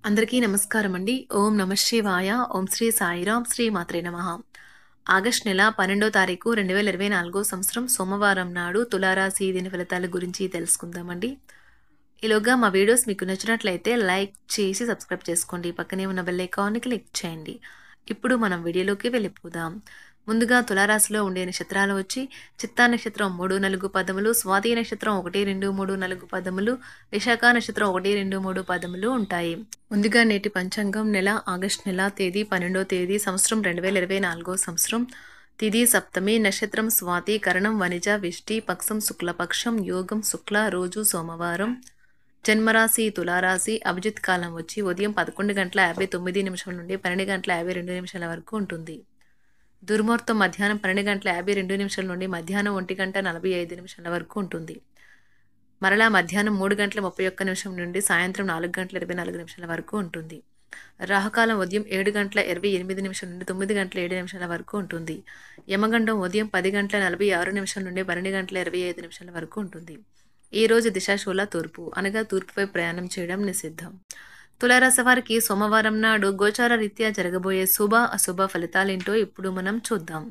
అందరికీ నమస్కారం అండి. ఓం నమః శివాయ. ఓం శ్రీ సాయిరాం. శ్రీ మాత్రే నమః. ఆగస్ట్ నెల 12వ తారీఖు 2024 సంవత్సరం సోమవారం నాడు తులారాశి దిన ఫలితాల గురించి తెలుసుకుందామండి. ఈలోగా మా వీడియోస్ మీకు నచ్చినట్లయితే లైక్ చేసి సబ్స్క్రైబ్ చేసుకోండి. పక్కనే ఉన్న బెల్ ఐకాన్ని క్లిక్ చేయండి. ఇప్పుడు మనం వీడియోలోకి వెళ్ళిపోదాం. ముందుగా తులారాశిలో ఉండే నక్షత్రాలు వచ్చి చిత్తా నక్షత్రం 3, 4 పదములు, స్వాతి నక్షత్రం 1, 2, 3, 4 పదములు, విశాఖ నక్షత్రం 1, 2, 3 పదములు ఉంటాయి. ముందుగా నేటి పంచాంగం నెల ఆగస్ట్ నెల తేదీ 12వ తేదీ సంవత్సరం 2024 సంవత్సరం తిథి సప్తమి నక్షత్రం స్వాతి కరణం వనిజ విష్టి పక్షం శుక్లపక్షం యోగం శుక్ల రోజు సోమవారం జన్మరాశి తులారాశి అభిజిత్ కాలం వచ్చి ఉదయం 11:59 నుండి 12:52 వరకు ఉంటుంది. దుర్ముహూర్తం మధ్యాహ్నం 12:52 నుండి మధ్యాహ్నం 1:45 వరకు ఉంటుంది. మరలా మధ్యాహ్నం 3:31 నుండి సాయంత్రం 4:24 వరకు ఉంటుంది. రాహుకాలం ఉదయం 7:28 నుండి 9:07 వరకు ఉంటుంది. యమగండం ఉదయం 10:46 నుండి 12:25 వరకు ఉంటుంది. ఈ రోజు దిశాశూల తూర్పు అనగా తూర్పుపై ప్రయాణం చేయడం నిషిద్ధం. తులారాశి వారికి సోమవారం నాడు గోచార రీత్యా జరగబోయే శుభ అశుభ ఫలితాలేంటో ఇప్పుడు మనం చూద్దాం.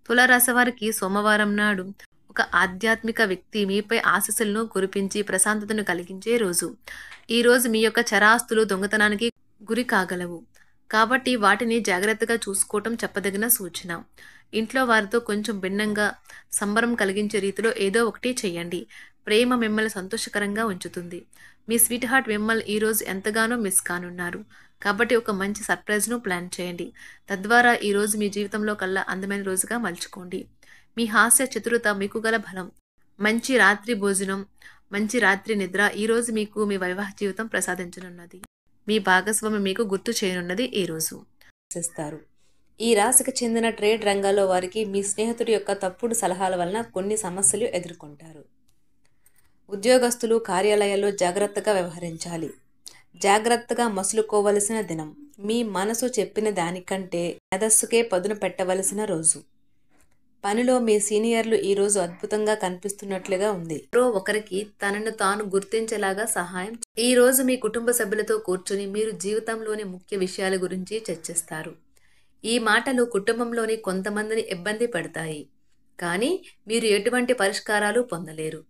తులారాశి వారికి సోమవారం నాడు ఒక ఆధ్యాత్మిక వ్యక్తి మీపై ఆశీస్సులను కురిపించి ప్రశాంతతను కలిగించే రోజు. ఈ రోజు మీ యొక్క చరాస్తులు దొంగతనానికి గురి కాగలవు. కాబట్టి వాటిని జాగ్రత్తగా చూసుకోవటం చెప్పదగిన సూచన. ఇంట్లో వారితో కొంచెం భిన్నంగా సంబరం కలిగించే రీతిలో ఏదో ఒకటి చేయండి. ప్రేమ మిమ్మల్ని సంతోషకరంగా ఉంచుతుంది. మీ స్వీట్ హార్ట్ మిమ్మల్ని ఈరోజు ఎంతగానో మిస్ కానున్నారు. కాబట్టి ఒక మంచి సర్ప్రైజ్ను ప్లాన్ చేయండి. తద్వారా ఈరోజు మీ జీవితంలో కల్లా అందమైన రోజుగా మలుచుకోండి. మీ హాస్య చతురత మీకు గల బలం. మంచి రాత్రి భోజనం, మంచి రాత్రి నిద్ర ఈరోజు మీకు మీ వైవాహిక జీవితం ప్రసాదించనున్నది. మీ భాగస్వామి మీకు గుర్తు చేయనున్నది ఈరోజు చేస్తారు. ఈ రాశికి చెందిన ట్రేడ్ రంగాల్లో వారికి మీ స్నేహితుడి యొక్క తప్పుడు సలహాల వలన కొన్ని సమస్యలు ఎదుర్కొంటారు. ఉద్యోగస్తులు కార్యాలయాల్లో జాగ్రత్తగా వ్యవహరించాలి. జాగ్రత్తగా మసులుకోవలసిన దినం. మీ మనసు చెప్పిన దానికంటే మేధస్సుకే పదును పెట్టవలసిన రోజు. పనిలో మీ సీనియర్లు ఈరోజు అద్భుతంగా కనిపిస్తున్నట్లుగా ఉంది. ఎవరో ఒకరికి తనను తాను గుర్తించేలాగా సహాయం. ఈ రోజు మీ కుటుంబ సభ్యులతో కూర్చుని మీరు జీవితంలోని ముఖ్య విషయాల గురించి చర్చిస్తారు. ఈ మాటలు కుటుంబంలోని కొంతమందిని ఇబ్బంది పెడతాయి, కానీ మీరు ఎటువంటి పరిష్కారాలు పొందలేరు.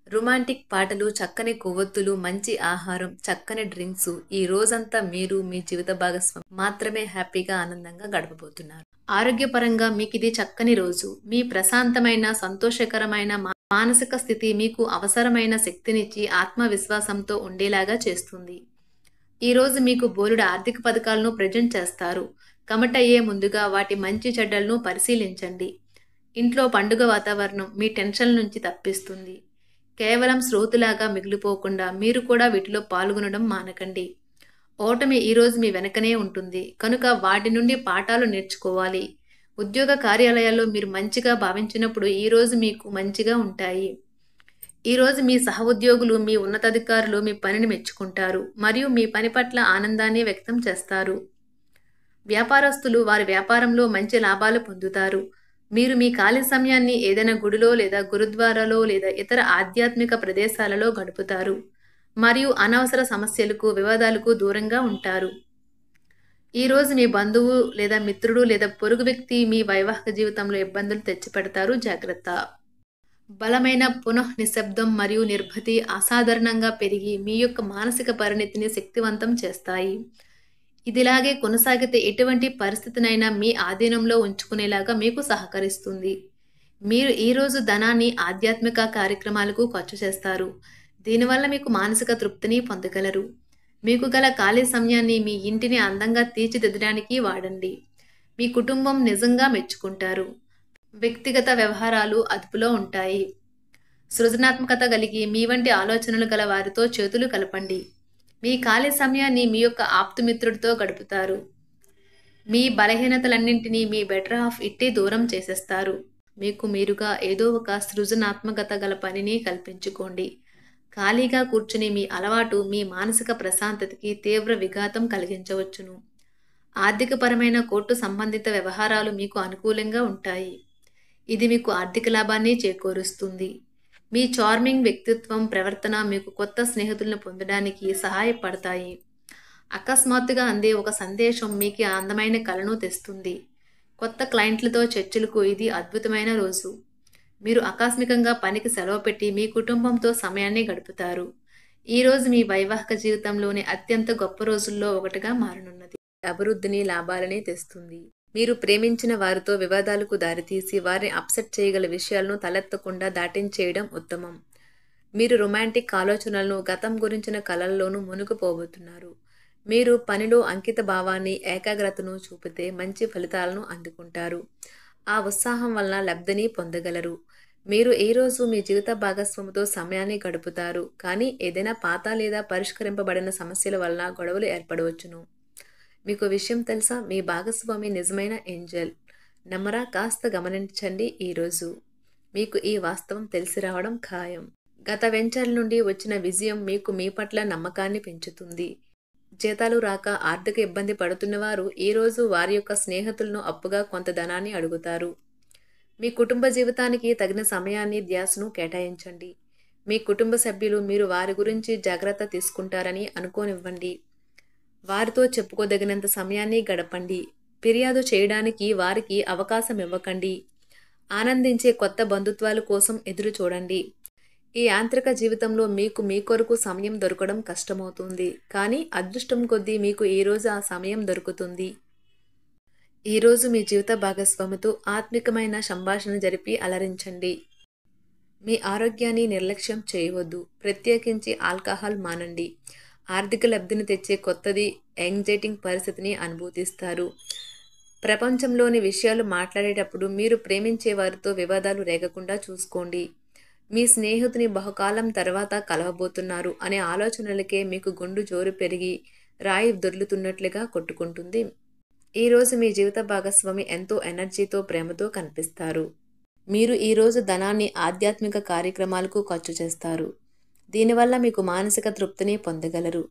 రొమాంటిక్ పాటలు, చక్కని కొవ్వొత్తులు, మంచి ఆహారం, చక్కని డ్రింక్స్ ఈ రోజంతా మీరు మీ జీవిత భాగస్వామి మాత్రమే హ్యాపీగా ఆనందంగా గడపబోతున్నారు. ఆరోగ్యపరంగా మీకు ఇది చక్కని రోజు. మీ ప్రశాంతమైన సంతోషకరమైన మానసిక స్థితి మీకు అవసరమైన శక్తినిచ్చి ఆత్మవిశ్వాసంతో ఉండేలాగా చేస్తుంది. ఈరోజు మీకు బోలెడు ఆర్థిక పథకాలను ప్రజెంట్ చేస్తారు. కమిటయ్యే ముందుగా వాటి మంచి చెడ్డలను పరిశీలించండి. ఇంట్లో పండుగ వాతావరణం మీ టెన్షన్ నుంచి తప్పిస్తుంది. కేవలం శ్రోతులాగా మిగిలిపోకుండా మీరు కూడా వీటిలో పాల్గొనడం మానకండి. ఓటమి ఈరోజు మీ వెనకనే ఉంటుంది కనుక వాటి నుండి పాఠాలు నేర్చుకోవాలి. ఉద్యోగ కార్యాలయాల్లో మీరు మంచిగా భావించినప్పుడు ఈరోజు మీకు మంచిగా ఉంటాయి. ఈరోజు మీ సహోద్యోగులు, మీ ఉన్నతాధికారులు మీ పనిని మెచ్చుకుంటారు మరియు మీ పని పట్ల ఆనందాన్ని వ్యక్తం చేస్తారు. వ్యాపారస్తులు వారి వ్యాపారంలో మంచి లాభాలు పొందుతారు. మీరు మీ ఖాళీ సమయాన్ని ఏదైనా గుడిలో లేదా గురుద్వారాలో లేదా ఇతర ఆధ్యాత్మిక ప్రదేశాలలో గడుపుతారు మరియు అనవసర సమస్యలకు వివాదాలకు దూరంగా ఉంటారు. ఈరోజు మీ బంధువు లేదా మిత్రుడు లేదా పొరుగు వ్యక్తి మీ వైవాహిక జీవితంలో ఇబ్బందులు తెచ్చిపెడతారు. జాగ్రత్త. బలమైన నిశ్శబ్దం మరియు నిర్భతి అసాధారణంగా పెరిగి మీ యొక్క మానసిక పరిణతిని శక్తివంతం చేస్తాయి. ఇదిలాగే కొనసాగితే ఎటువంటి పరిస్థితినైనా మీ ఆధీనంలో ఉంచుకునేలాగా మీకు సహకరిస్తుంది. మీరు ఈరోజు ధనాన్ని ఆధ్యాత్మిక కార్యక్రమాలకు ఖర్చు చేస్తారు. దీనివల్ల మీకు మానసిక తృప్తిని పొందగలరు. మీకు గల ఖాళీ సమయాన్ని మీ ఇంటిని అందంగా తీర్చిదిద్దడానికి వాడండి. మీ కుటుంబం నిజంగా మెచ్చుకుంటారు. వ్యక్తిగత వ్యవహారాలు అదుపులో ఉంటాయి. సృజనాత్మకత కలిగి మీ వంటి ఆలోచనలు గల వారితో చేతులు కలపండి. మీ ఖాళీ సమయాన్ని మీ యొక్క ఆప్తుమిత్రుడితో గడుపుతారు. మీ బలహీనతలన్నింటినీ మీ బెటర్ హాఫ్ ఇట్టే దూరం చేసేస్తారు. మీకు మీరుగా ఏదో ఒక సృజనాత్మకత గల పనిని కల్పించుకోండి. ఖాళీగా కూర్చుని మీ అలవాటు మీ మానసిక ప్రశాంతతకి తీవ్ర విఘాతం కలిగించవచ్చును. ఆర్థికపరమైన కోర్టు సంబంధిత వ్యవహారాలు మీకు అనుకూలంగా ఉంటాయి. ఇది మీకు ఆర్థిక లాభాన్ని చేకూరుస్తుంది. మీ చార్మింగ్ వ్యక్తిత్వం, ప్రవర్తన మీకు కొత్త స్నేహితులను పొందడానికి సహాయపడతాయి. అకస్మాత్తుగా అందే ఒక సందేశం మీకు అందమైన కలను తెస్తుంది. కొత్త క్లయింట్లతో చర్చలకు ఇది అద్భుతమైన రోజు. మీరు ఆకస్మికంగా పనికి సెలవు పెట్టి మీ కుటుంబంతో సమయాన్ని గడుపుతారు. ఈ రోజు మీ వైవాహిక జీవితంలోని అత్యంత గొప్ప రోజుల్లో ఒకటిగా మారనున్నది. అభివృద్ధిని, లాభాలని తెస్తుంది. మీరు ప్రేమించిన వారితో వివాదాలకు దారితీసి వారిని అప్సెట్ చేయగల విషయాలను తలెత్తకుండా దాటించేయడం ఉత్తమం. మీరు రొమాంటిక్ ఆలోచనలను, గతం గురించిన కలల్లోనూ మునిగిపోబోతున్నారు. మీరు పనిలో అంకిత భావాన్ని, ఏకాగ్రతను చూపితే మంచి ఫలితాలను అందుకుంటారు. ఆ ఉత్సాహం వలన లబ్ధిని పొందగలరు. మీరు ఈ రోజు మీ జీవిత భాగస్వామితో సమయాన్ని గడుపుతారు. కానీ ఏదైనా పాత లేదా పరిష్కరింపబడిన సమస్యల వలన గొడవలు ఏర్పడవచ్చును. మీకు విషయం తెలుసా? మీ భాగస్వామి నిజమైన ఏంజెల్. నమ్మరా? కాస్త గమనించండి. ఈరోజు మీకు ఈ వాస్తవం తెలిసి రావడం ఖాయం. గత వెంచర్ల నుండి వచ్చిన విజయం మీకు మీ పట్ల నమ్మకాన్ని పెంచుతుంది. జీతాలు రాక ఆర్థిక ఇబ్బంది పడుతున్నవారు ఈరోజు వారి యొక్క స్నేహితులను అప్పుగా కొంత ధనాన్ని అడుగుతారు. మీ కుటుంబ జీవితానికి తగిన సమయాన్ని, ధ్యాసను కేటాయించండి. మీ కుటుంబ సభ్యులు మీరు వారి గురించి జాగ్రత్త తీసుకుంటారని అనుకోనివ్వండి. వారితో చెప్పుకోదగినంత సమయాన్ని గడపండి. ఫిర్యాదు చేయడానికి వారికి అవకాశం ఇవ్వకండి. ఆనందించే కొత్త బంధుత్వాల కోసం ఎదురు చూడండి. ఈ యాంత్రిక జీవితంలో మీకు మీ కొరకు సమయం దొరకడం కష్టమవుతుంది. కానీ అదృష్టం కొద్దీ మీకు ఈరోజు ఆ సమయం దొరుకుతుంది. ఈరోజు మీ జీవిత భాగస్వామితో ఆత్మికమైన సంభాషణ జరిపి అలరించండి. మీ ఆరోగ్యాన్ని నిర్లక్ష్యం చేయవద్దు. ప్రత్యేకించి ఆల్కహాల్ మానండి. ఆర్థిక లబ్ధిని తెచ్చే కొత్తది యాంగ్జైటింగ్ పరిస్థితిని అనుభూతిస్తారు. ప్రపంచంలోని విషయాలు మాట్లాడేటప్పుడు మీరు ప్రేమించే వారితో వివాదాలు రేగకుండా చూసుకోండి. మీ స్నేహితుని బహుకాలం తర్వాత కలవబోతున్నారు అనే ఆలోచనలకే మీకు గుండు జోరు పెరిగి రాయి దొర్లుతున్నట్లుగా కొట్టుకుంటుంది. ఈరోజు మీ జీవిత భాగస్వామి ఎంతో ఎనర్జీతో, ప్రేమతో కనిపిస్తారు. మీరు ఈరోజు ధనాన్ని ఆధ్యాత్మిక కార్యక్రమాలకు ఖర్చు చేస్తారు. దీనివల్ల మీకు మానసిక తృప్తిని పొందగలరు.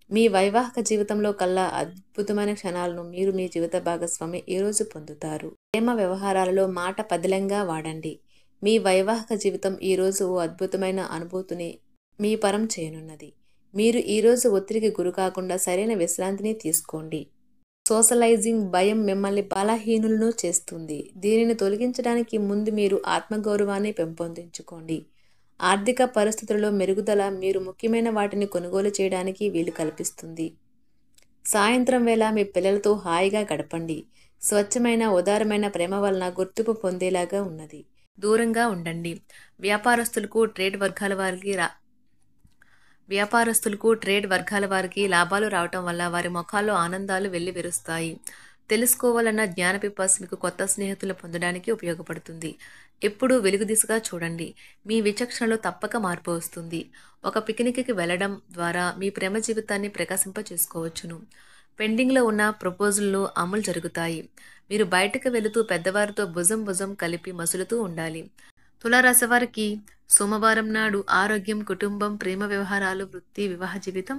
మీ వైవాహిక జీవితంలో కల్లా అద్భుతమైన క్షణాలను మీరు మీ జీవిత భాగస్వామి ఈరోజు పొందుతారు. ప్రేమ వ్యవహారాలలో మాట పదిలంగా వాడండి. మీ వైవాహిక జీవితం ఈరోజు ఓ అద్భుతమైన అనుభూతిని మీ పరం చేయనున్నది. మీరు ఈరోజు ఒత్తిడికి గురి కాకుండా సరైన విశ్రాంతిని తీసుకోండి. సోషలైజింగ్ భయం మిమ్మల్ని బలహీనులను చేస్తుంది. దీనిని తొలగించడానికి ముందు మీరు ఆత్మగౌరవాన్ని పెంపొందించుకోండి. ఆర్థిక పరిస్థితులలో మెరుగుదల మీరు ముఖ్యమైన వాటిని కొనుగోలు చేయడానికి వీలు కల్పిస్తుంది. సాయంత్రం వేళ మీ పిల్లలతో హాయిగా గడపండి. స్వచ్ఛమైన, ఉదారమైన ప్రేమ వలన గుర్తింపు పొందేలాగా ఉన్నది. దూరంగా ఉండండి. వ్యాపారస్తులకు, ట్రేడ్ వర్గాల వారికి లాభాలు రావటం వల్ల వారి ముఖాల్లో ఆనందాలు వెల్లివిరుస్తాయి. తెలుసుకోవాలన్న జ్ఞాన పిపాస మీకు కొత్త స్నేహితులు పొందడానికి ఉపయోగపడుతుంది. ఎప్పుడూ వెలుగు దిశగా చూడండి. మీ విచక్షణలో తప్పక మార్పు వస్తుంది. ఒక పిక్నిక్కి వెళ్ళడం ద్వారా మీ ప్రేమ జీవితాన్ని ప్రకాశింపచేసుకోవచ్చును. పెండింగ్లో ఉన్న ప్రపోజల్లు అమలు జరుగుతాయి. మీరు బయటకు వెళుతూ పెద్దవారితో భుజం కలిపి మసులుతూ ఉండాలి. తులారాశి వారికి సోమవారం నాడు ఆరోగ్యం, కుటుంబం, ప్రేమ వ్యవహారాలు, వృత్తి, వివాహ జీవితం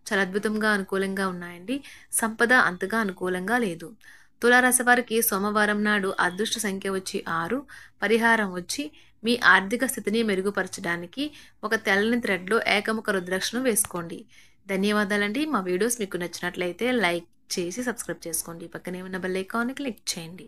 చాలా అద్భుతంగా అనుకూలంగా ఉన్నాయండి. సంపద అంతగా అనుకూలంగా లేదు. తులారాశి వారికి సోమవారం నాడు అదృష్ట సంఖ్య వచ్చి 6. పరిహారం వచ్చి మీ ఆర్థిక స్థితిని మెరుగుపరచడానికి ఒక తెల్లని థ్రెడ్లో ఏకముఖ రుద్రాక్షను వేసుకోండి. ధన్యవాదాలండి. మా వీడియోస్ మీకు నచ్చినట్లయితే లైక్ చేసి సబ్స్క్రైబ్ చేసుకోండి. పక్కనే ఉన్న బెల్ ఐకాన్ని క్లిక్ చేయండి.